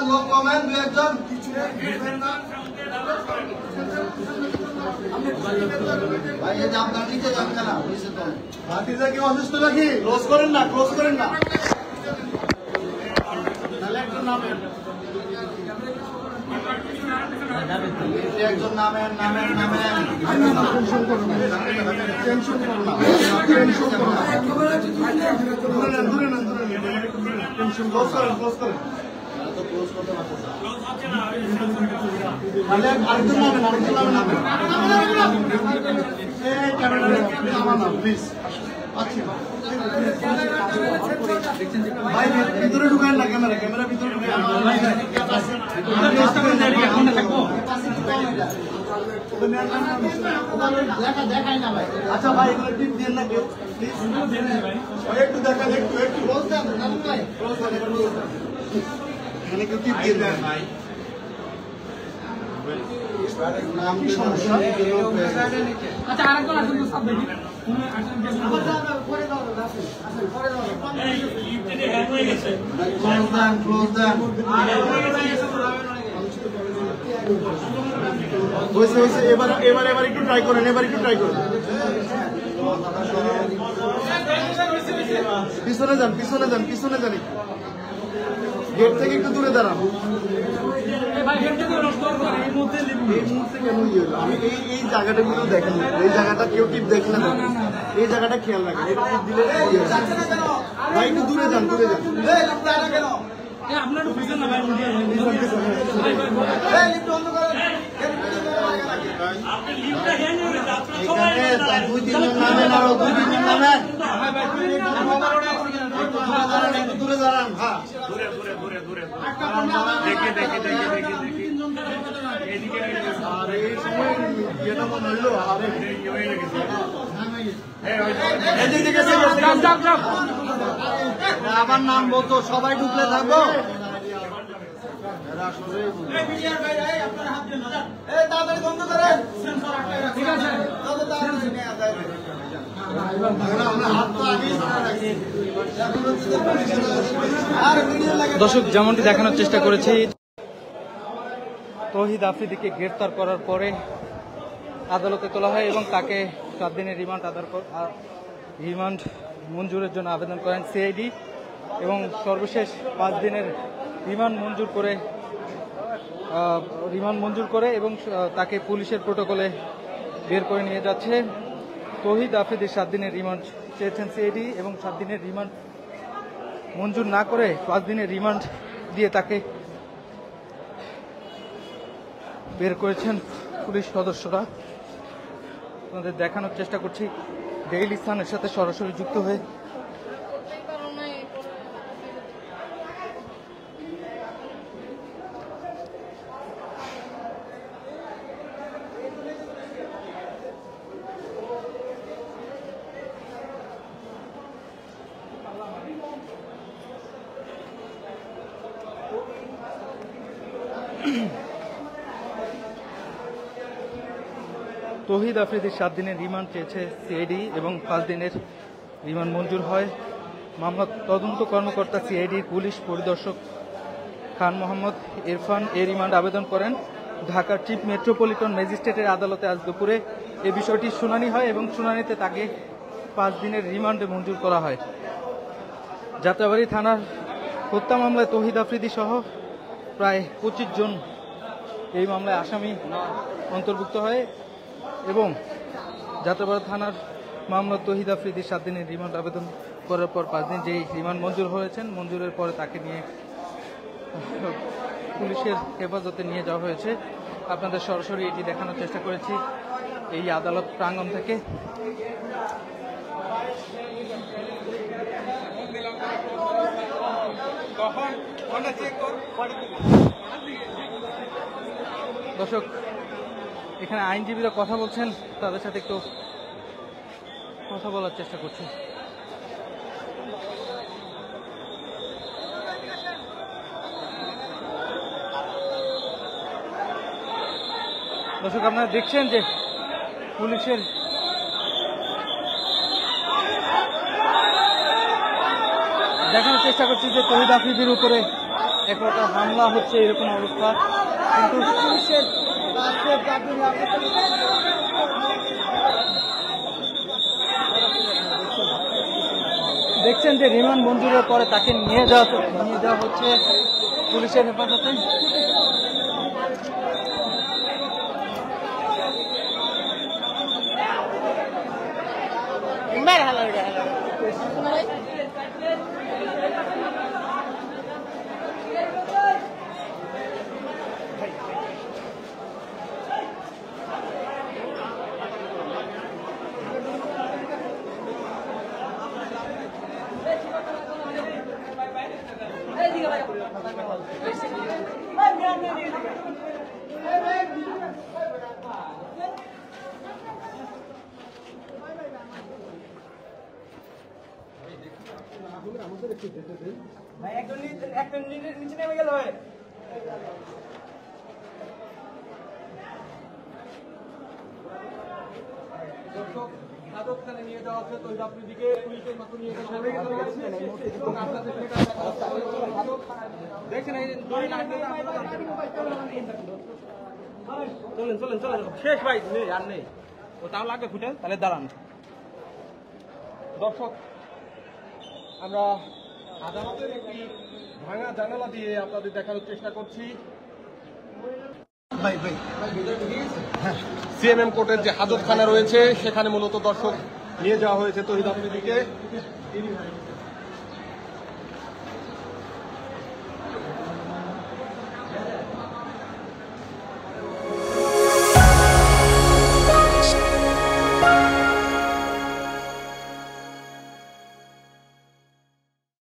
লোক কমেন দু একজন ভাই এই যে আপনার নিচে যান কেন ভাতিজা কি অসুস্থ নাকি ক্লোজ করেন না তাহলে একজন নামেন একজন নামেন টেনশন করুন না ক্লোজ করেন ভাই ভিতরে ঢুকান না ক্যামেরা ভিতরে দেখাই না ভাই আচ্ছা ভাই এগুলো টিপ দেন না কেউ একটু দেখান একটু এখানে কেউ টিপ দিয়ে দেন ভাই নাম কি সমস্যা আচ্ছা আরেকবার আসুন তো সব দেখি ক্লোজ দেন হয়েছে এবার একটু ট্রাই করেন পিছনে যান গেট থেকে একটু দূরে দাঁড়ান এই মুহূর্তে কেন আমি এই জায়গাটা গুলো দেখেন এই জায়গাটা কেউ টিপ দেখলে না এই জায়গাটা খেয়াল রাখেন এটা টিপ দিলে ভাই একটু দূরে যান আপনার দূরে দাঁড়ান আবার নাম বলতো সবাই ঢুকলে থাকবো দর্শক যেমনটি দেখানোর চেষ্টা করেছি তৌহিদ আফ্রিদিকে গ্রেফতার করার পরে আদালতে তোলা হয় এবং তাকে 7 দিনের রিমান্ড মঞ্জুরের জন্য আবেদন করেন সিআইডি এবং সর্বশেষ 5 দিনের রিমান্ড মঞ্জুর করে এবং তাকে পুলিশের প্রোটোকলে বের করে নিয়ে যাচ্ছে। তৌহিদ আফ্রিদির 7 দিনের রিমান্ড চেয়েছেন সিআইডি এবং 7 দিনের রিমান্ড মঞ্জুর না করে 5 দিনের রিমান্ড দিয়ে তাকে বের করেছেন পুলিশ সদস্যরা। আপনাদের দেখানোর চেষ্টা করছি ডেইলি সানের সাথে সরাসরি যুক্ত হয়ে। তৌহিদ আফ্রিদির 7 দিনের রিমান্ড চেয়েছে সিআইডি এবং 5 দিনের রিমান্ড মঞ্জুর হয়। মামলার তদন্ত কর্মকর্তা সিআইডির পুলিশ পরিদর্শক খান মোহাম্মদ ইরফান এই রিমান্ড আবেদন করেন। ঢাকার চিফ মেট্রোপলিটন ম্যাজিস্ট্রেটের আদালতে আজ দুপুরে এ বিষয়টি শুনানি হয় এবং শুনানিতে তাকে 5 দিনের রিমান্ডে মঞ্জুর করা হয়। যাত্রাবাড়ী থানার হত্যা মামলায় তৌহিদ আফ্রিদি সহ প্রায় 25 জন এই মামলায় আসামি অন্তর্ভুক্ত হয় এবং যাত্রাবাড়ী থানার মামলা তৌহিদ আফ্রিদির 7 দিনের রিমান্ড আবেদন করার পর 5 দিন যেই রিমান্ড মঞ্জুর হয়েছেন, মঞ্জুরের পরে তাকে নিয়ে পুলিশের হেফাজতে নিয়ে যাওয়া হয়েছে। আপনাদের সরাসরি এটি দেখানোর চেষ্টা করেছি এই আদালত প্রাঙ্গণ থেকে। দর্শক এখানে আইনজীবীরা কথা বলছেন, তাদের সাথে একটু কথা বলার চেষ্টা করছি। দর্শক আপনারা দেখছেন যে পুলিশের দেখানোর চেষ্টা করছি যে তহিদ আফ্রিদির উপরে এক প্রকার হামলা হচ্ছে এরকম অবস্থা, কিন্তু দেখছেন যে রিমান্ড মঞ্জুরের পরে তাকে নিয়ে যাওয়া হচ্ছে পুলিশের হেফাজতে। নিচে নেমে গেল হয়। নিয়ে যাওয়া হচ্ছে তহিদ আফ্রিদিকে পুলিশের মাত্র নিয়ে দেখছেন চলেন শেষ ভাই নেই আর নেই ও তাও লাগবে ফুটে তাহলে দাঁড়ান। দর্শক আমরা আদালতের একটি ভাঙা জানালা দিয়ে আপনাদের দেখানোর চেষ্টা করছি সিএমএম কোর্টের যে হাজতখানা রয়েছে সেখানে মূলত দর্শক নিয়ে যাওয়া হয়েছে তহিদ আফ্রিদিকে।